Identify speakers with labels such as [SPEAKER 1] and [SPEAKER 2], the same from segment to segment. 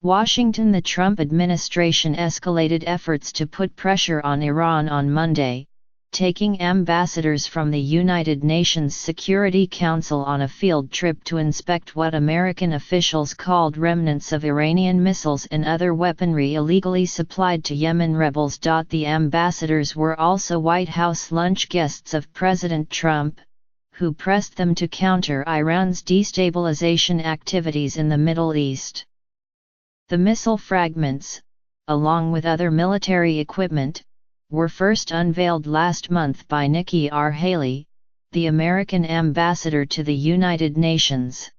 [SPEAKER 1] Washington. The Trump administration escalated efforts to put pressure on Iran on Monday, taking ambassadors from the United Nations Security Council on a field trip to inspect what American officials called remnants of Iranian missiles and other weaponry illegally supplied to Yemen rebels. The ambassadors were also White House lunch guests of President Trump, who pressed them to counter Iran's destabilization activities in the Middle East. The missile fragments, along with other military equipment, were first unveiled last month by Nikki R. Haley, the American ambassador to the United Nations.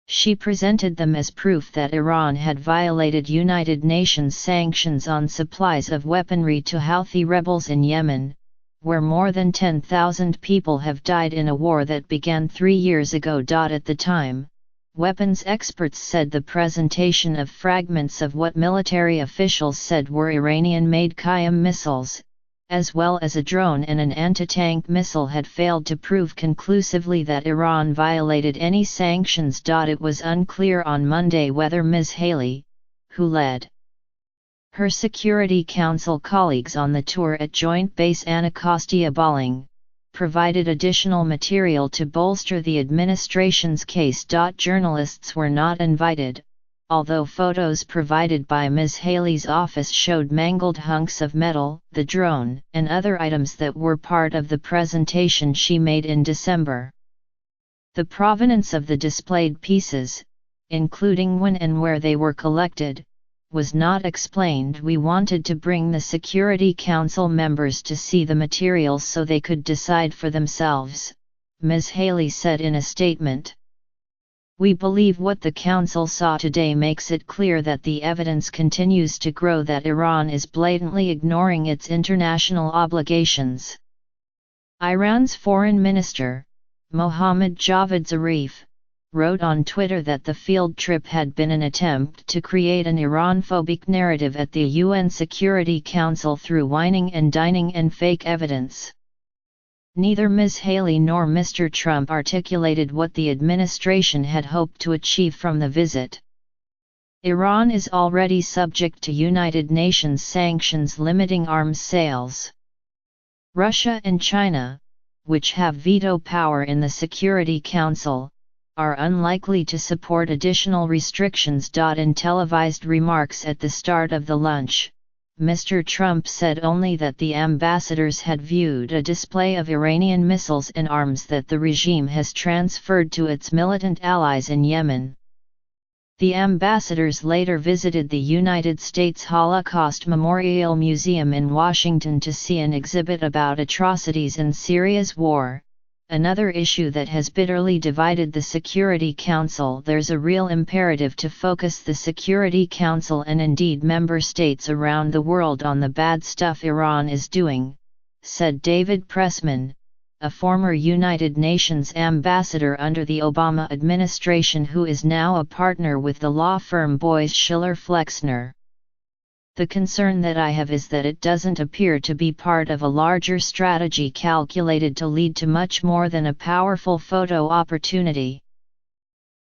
[SPEAKER 1] She presented them as proof that Iran had violated United Nations sanctions on supplies of weaponry to Houthi rebels in Yemen, where more than 10,000 people have died in a war that began 3 years ago. At the time, weapons experts said the presentation of fragments of what military officials said were Iranian-made Qaem missiles, as well as a drone and an anti-tank missile, had failed to prove conclusively that Iran violated any sanctions. It was unclear on Monday whether Ms. Haley, who led her Security Council colleagues on the tour at Joint Base Anacostia Bolling, provided additional material to bolster the administration's case. Journalists were not invited, although photos provided by Ms. Haley's office showed mangled hunks of metal, the drone, and other items that were part of the presentation she made in December. The provenance of the displayed pieces, including when and where they were collected, was not explained. We wanted to bring the Security Council members to see the materials so they could decide for themselves, Ms. Haley said in a statement. We believe what the Council saw today makes it clear that the evidence continues to grow that Iran is blatantly ignoring its international obligations. Iran's Foreign Minister, Mohammad Javad Zarif, wrote on Twitter that the field trip had been an attempt to create an Iran-phobic narrative at the UN Security Council through whining and dining and fake evidence. Neither Ms. Haley nor Mr. Trump articulated what the administration had hoped to achieve from the visit. Iran is already subject to United Nations sanctions limiting arms sales. Russia and China, which have veto power in the Security Council, are unlikely to support additional restrictions. In televised remarks at the start of the lunch, Mr. Trump said only that the ambassadors had viewed a display of Iranian missiles and arms that the regime has transferred to its militant allies in Yemen. The ambassadors later visited the United States Holocaust Memorial Museum in Washington to see an exhibit about atrocities in Syria's war, another issue that has bitterly divided the Security Council. There's a real imperative to focus the Security Council and indeed member states around the world on the bad stuff Iran is doing, said David Pressman, a former United Nations ambassador under the Obama administration who is now a partner with the law firm Boies Schiller Flexner. The concern that I have is that it doesn't appear to be part of a larger strategy calculated to lead to much more than a powerful photo opportunity.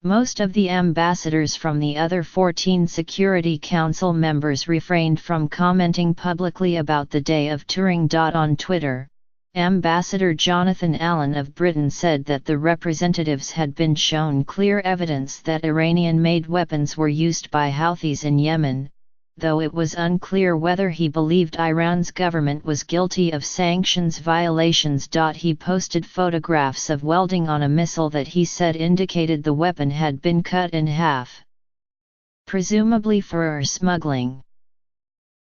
[SPEAKER 1] Most of the ambassadors from the other 14 Security Council members refrained from commenting publicly about the day of touring. On Twitter, Ambassador Jonathan Allen of Britain said that the representatives had been shown clear evidence that Iranian-made weapons were used by Houthis in Yemen, though it was unclear whether he believed Iran's government was guilty of sanctions violations. He posted photographs of welding on a missile that he said indicated the weapon had been cut in half, presumably for smuggling.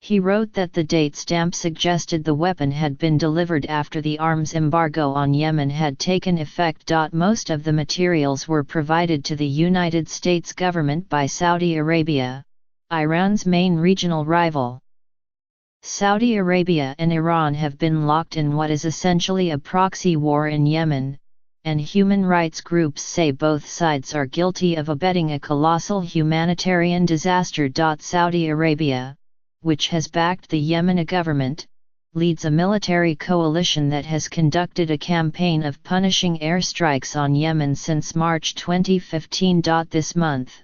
[SPEAKER 1] He wrote that the date stamp suggested the weapon had been delivered after the arms embargo on Yemen had taken effect. Most of the materials were provided to the United States government by Saudi Arabia, Iran's main regional rival. Saudi Arabia and Iran have been locked in what is essentially a proxy war in Yemen, and human rights groups say both sides are guilty of abetting a colossal humanitarian disaster. Saudi Arabia, which has backed the Yemeni government, leads a military coalition that has conducted a campaign of punishing airstrikes on Yemen since March 2015. This month,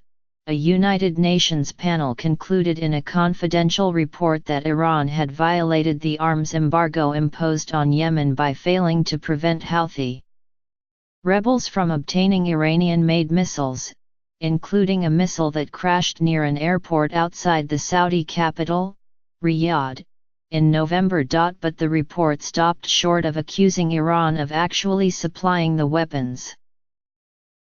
[SPEAKER 1] a United Nations panel concluded in a confidential report that Iran had violated the arms embargo imposed on Yemen by failing to prevent Houthi rebels from obtaining Iranian-made missiles, including a missile that crashed near an airport outside the Saudi capital, Riyadh, in November. But the report stopped short of accusing Iran of actually supplying the weapons.